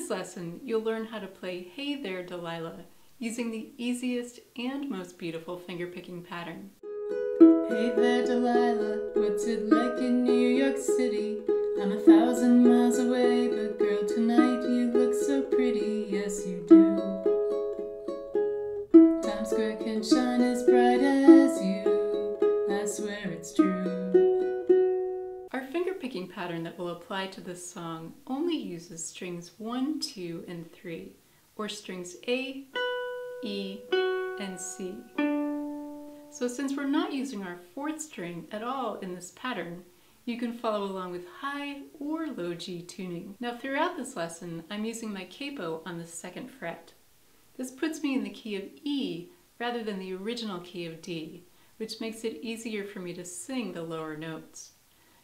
this lesson, you'll learn how to play Hey There Delilah using the easiest and most beautiful fingerpicking pattern. Hey there Delilah, what's it like in New York City? I'm 1,000 miles away, but girl, tonight you look so pretty, yes you do. Times Square can shine as bright as you, I swear it's true. Our fingerpicking pattern that will apply to this song only uses strings 1, 2, and 3, or strings A, E, and C. So since we're not using our 4th string at all in this pattern, you can follow along with high or low G tuning. Now throughout this lesson, I'm using my capo on the 2nd fret. This puts me in the key of E rather than the original key of D, which makes it easier for me to sing the lower notes.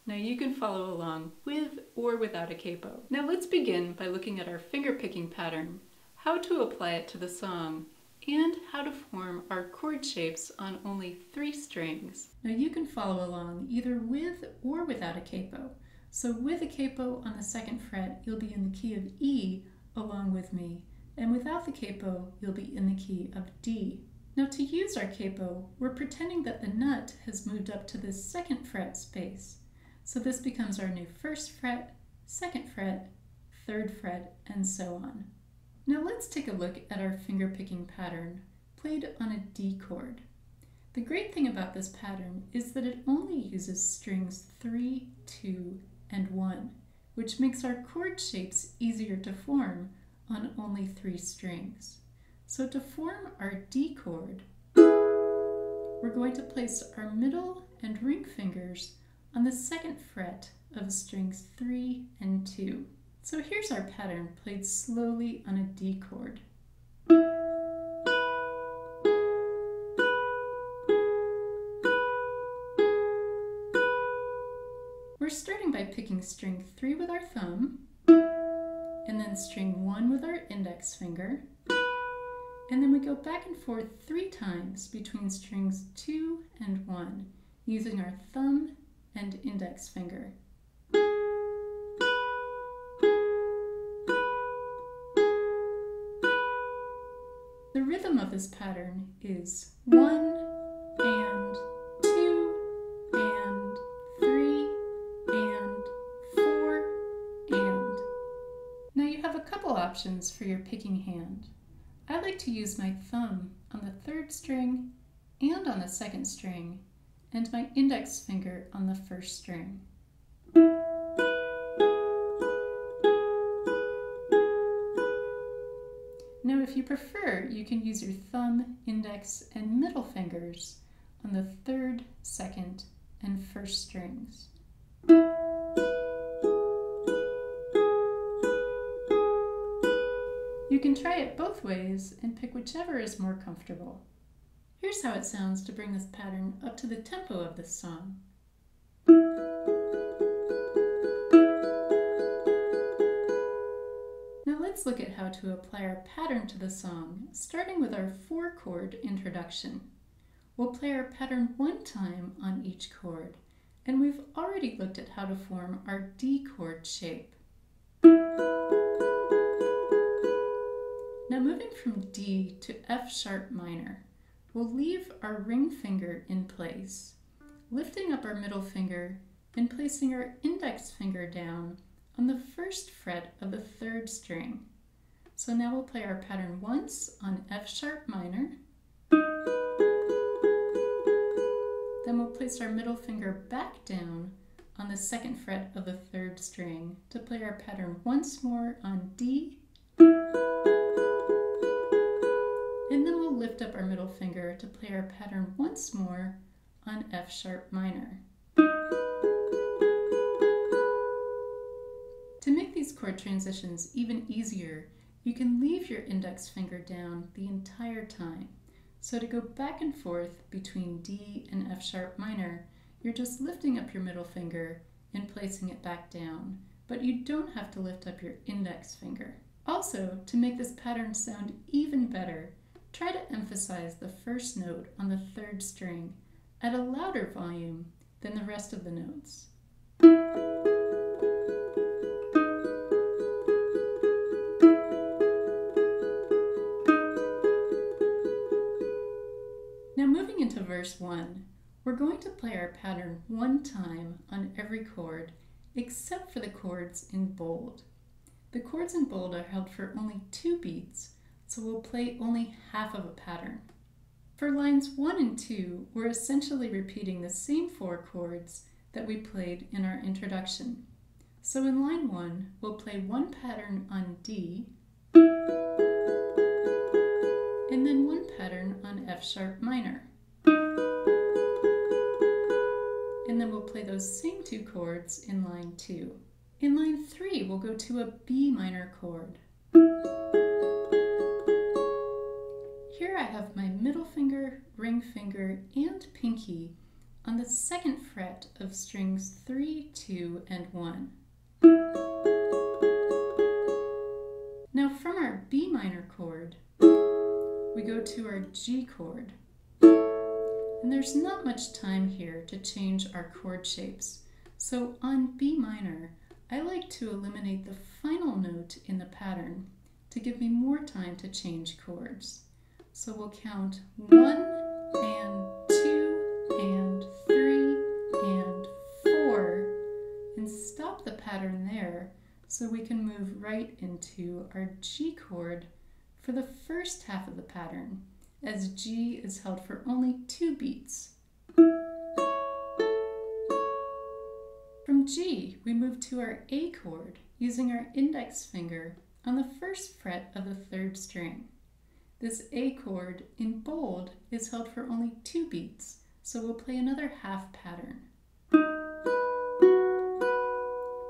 Now you can follow along with or without a capo. Now let's begin by looking at our fingerpicking pattern, how to apply it to the song, and how to form our chord shapes on only 3 strings. Now you can follow along either with or without a capo. So with a capo on the 2nd fret, you'll be in the key of E along with me, and without the capo, you'll be in the key of D. Now to use our capo, we're pretending that the nut has moved up to this 2nd fret space. So this becomes our new 1st fret, 2nd fret, 3rd fret, and so on. Now let's take a look at our fingerpicking pattern played on a D chord. The great thing about this pattern is that it only uses strings 3, 2, and 1, which makes our chord shapes easier to form on only 3 strings. So to form our D chord, we're going to place our middle and ring fingers on the 2nd fret of strings 3 and 2. So here's our pattern played slowly on a D chord. We're starting by picking string 3 with our thumb, and then string 1 with our index finger, and then we go back and forth 3 times between strings 2 and 1, using our thumb and index finger. The rhythm of this pattern is 1 and 2 and 3 and 4 and. Now you have a couple options for your picking hand. I like to use my thumb on the 3rd string and on the 2nd string, and my index finger on the 1st string. Now if you prefer, you can use your thumb, index, and middle fingers on the 3rd, 2nd, and 1st strings. You can try it both ways and pick whichever is more comfortable. Here's how it sounds to bring this pattern up to the tempo of this song. Now let's look at how to apply our pattern to the song, starting with our 4-chord introduction. We'll play our pattern 1 time on each chord, and we've already looked at how to form our D chord shape. Now moving from D to F sharp minor, we'll leave our ring finger in place, lifting up our middle finger and placing our index finger down on the 1st fret of the 3rd string. So now we'll play our pattern once on F sharp minor, then we'll place our middle finger back down on the 2nd fret of the 3rd string to play our pattern once more on D, and then we'll lift up our middle finger to play our pattern once more on F sharp minor. To make these chord transitions even easier, you can leave your index finger down the entire time. So to go back and forth between D and F sharp minor, you're just lifting up your middle finger and placing it back down, but you don't have to lift up your index finger. Also, to make this pattern sound even better, try to emphasize the 1st note on the 3rd string at a louder volume than the rest of the notes. verse 1, we're going to play our pattern one time on every chord except for the chords in bold. The chords in bold are held for only 2 beats, so we'll play only half of a pattern. For lines 1 and 2, we're essentially repeating the same 4 chords that we played in our introduction. So in line 1, we'll play one pattern on D, and then one pattern on F sharp minor. And then we'll play those same 2 chords in line 2. In line 3, we'll go to a B minor chord. Here I have my middle finger, ring finger, and pinky on the 2nd fret of strings 3, 2, and 1. Now from our B minor chord, we go to our G chord. And there's not much time here to change our chord shapes. So on B minor, I like to eliminate the final note in the pattern to give me more time to change chords. So we'll count 1 and 2 and 3 and 4 and stop the pattern there so we can move right into our G chord for the first half of the pattern, as G is held for only 2 beats. From G, we move to our A chord using our index finger on the 1st fret of the 3rd string. This A chord in bold is held for only 2 beats, so we'll play another half pattern.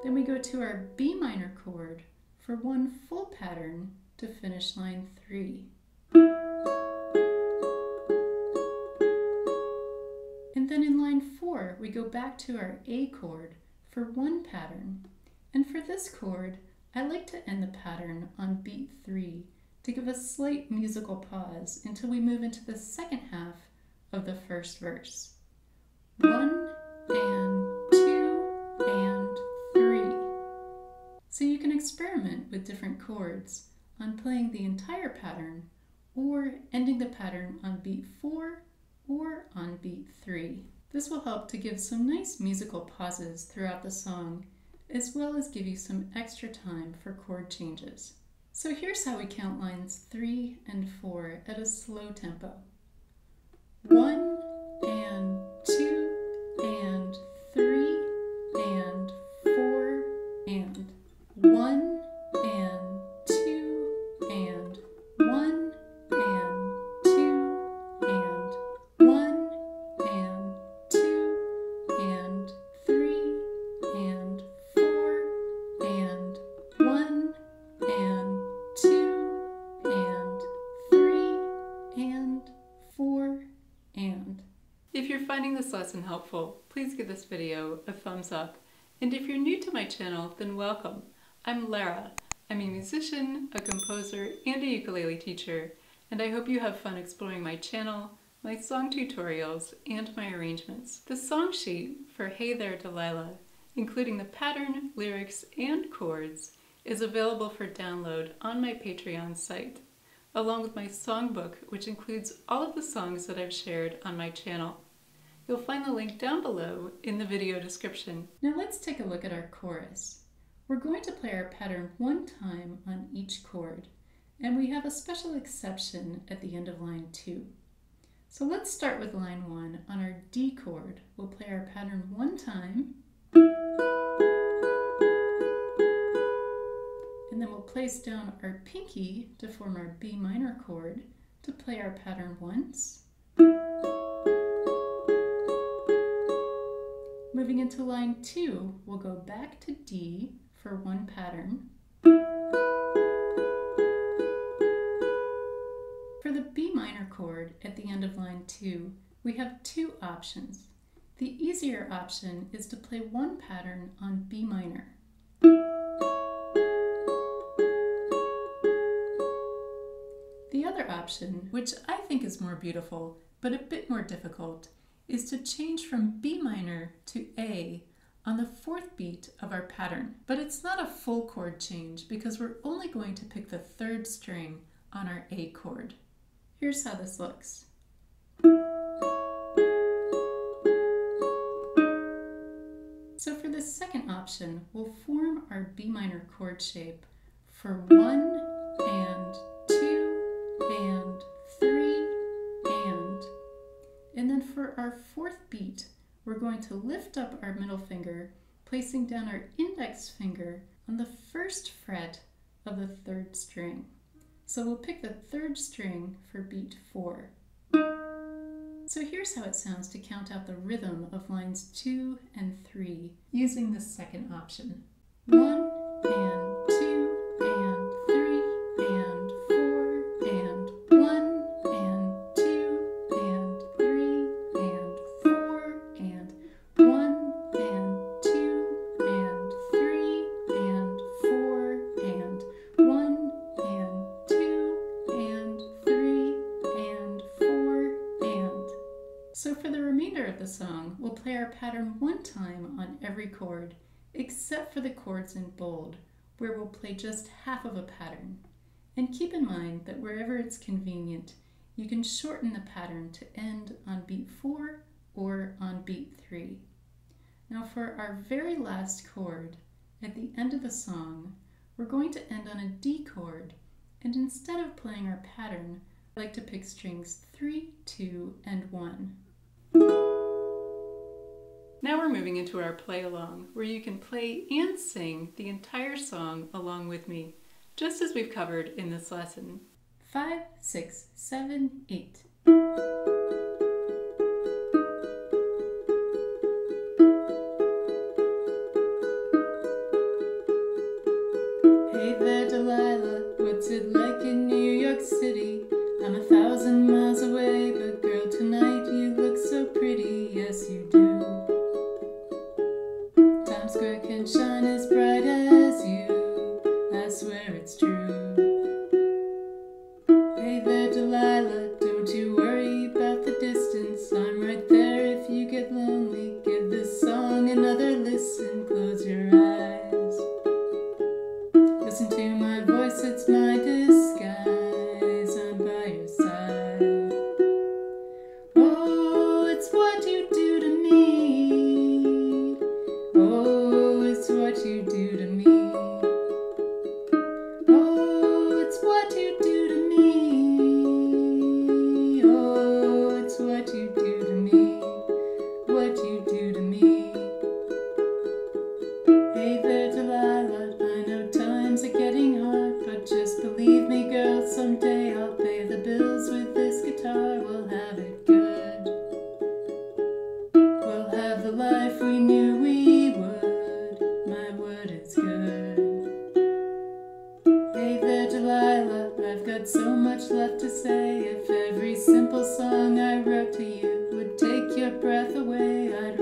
Then we go to our B minor chord for one full pattern to finish line 3. And then in line 4, we go back to our A chord for one pattern. And for this chord, I like to end the pattern on beat 3 to give a slight musical pause until we move into the 2nd half of the 1st verse. 1 and 2 and 3. So you can experiment with different chords on playing the entire pattern or ending the pattern on beat 4 or on beat 3. This will help to give some nice musical pauses throughout the song, as well as give you some extra time for chord changes. So here's how we count lines 3 and 4 at a slow tempo. 1 and 2 and 3 and 4 and 1 and 2 and 1 and 2 and 1 and 2 and 3 and 4 and 1 and 2 and 3 and 4 and. If you're finding this lesson helpful, please give this video a thumbs up. And if you're new to my channel, then welcome. I'm Lara. I'm a musician, a composer, and a ukulele teacher, and I hope you have fun exploring my channel, my song tutorials, and my arrangements. The song sheet for Hey There Delilah, including the pattern, lyrics, and chords, is available for download on my Patreon site, along with my songbook, which includes all of the songs that I've shared on my channel. You'll find the link down below in the video description. Now let's take a look at our chorus. We're going to play our pattern one time on each chord, and we have a special exception at the end of line 2. So let's start with line 1 on our D chord. We'll play our pattern one time, and then we'll place down our pinky to form our B minor chord to play our pattern once. Moving into line 2, we'll go back to D for one pattern. For the B minor chord at the end of line 2, we have 2 options. The easier option is to play one pattern on B minor. The other option, which I think is more beautiful, but a bit more difficult, is to change from B minor to A on the 4th beat of our pattern. But it's not a full chord change because we're only going to pick the 3rd string on our A chord. Here's how this looks. second option, we'll form our B minor chord shape for 1 and 2 and 3 and then for our fourth beat, we're going to lift up our middle finger, placing down our index finger on the first fret of the third string. So we'll pick the third string for beat 4. So here's how it sounds to count out the rhythm of lines 2 and 3 using the second option. 1 and 2 and 3 and 4 and 1 and 2 and 3 and 4 and 1 and 2 and 3 and 4 and 1 and 2 and 3 and 4 and. So for the remainder of the song, we'll play our pattern one time on every chord, except for the chords in bold, where we'll play just half of a pattern. And keep in mind that wherever it's convenient, you can shorten the pattern to end on beat 4 or on beat 3. Now for our very last chord, at the end of the song, we're going to end on a D chord, and instead of playing our pattern, I like to pick strings 3, 2, and 1. Now we're moving into our play along, where you can play and sing the entire song along with me, just as we've covered in this lesson. 5, 6, 7, 8. Hey there, Delilah, what's it like in New York City? I'm 1,000 miles away, but girl, tonight you look so pretty, yes you do. Times Square can shine as bright as you, I swear it's true. Hey there, Delilah, don't you worry about the distance, I'm right there if you get lonely. Give this song another listen, close your eyes. Listen to my voice, it's my disguise, I'm by your side. Oh, it's what you do to me. Oh, it's what you do to me. Oh, it's what you do to me. Oh, it's what you do to me. What you do to me. Hey there, Delilah, I know times are getting hard, but just believe me, girl, someday I'll pay the bills with this guitar. We'll have it good. We'll have the life we knew we would. My word is good. Hey there, Delilah, I've got so much left to say. If every simple song I wrote to you would take your breath away, I'd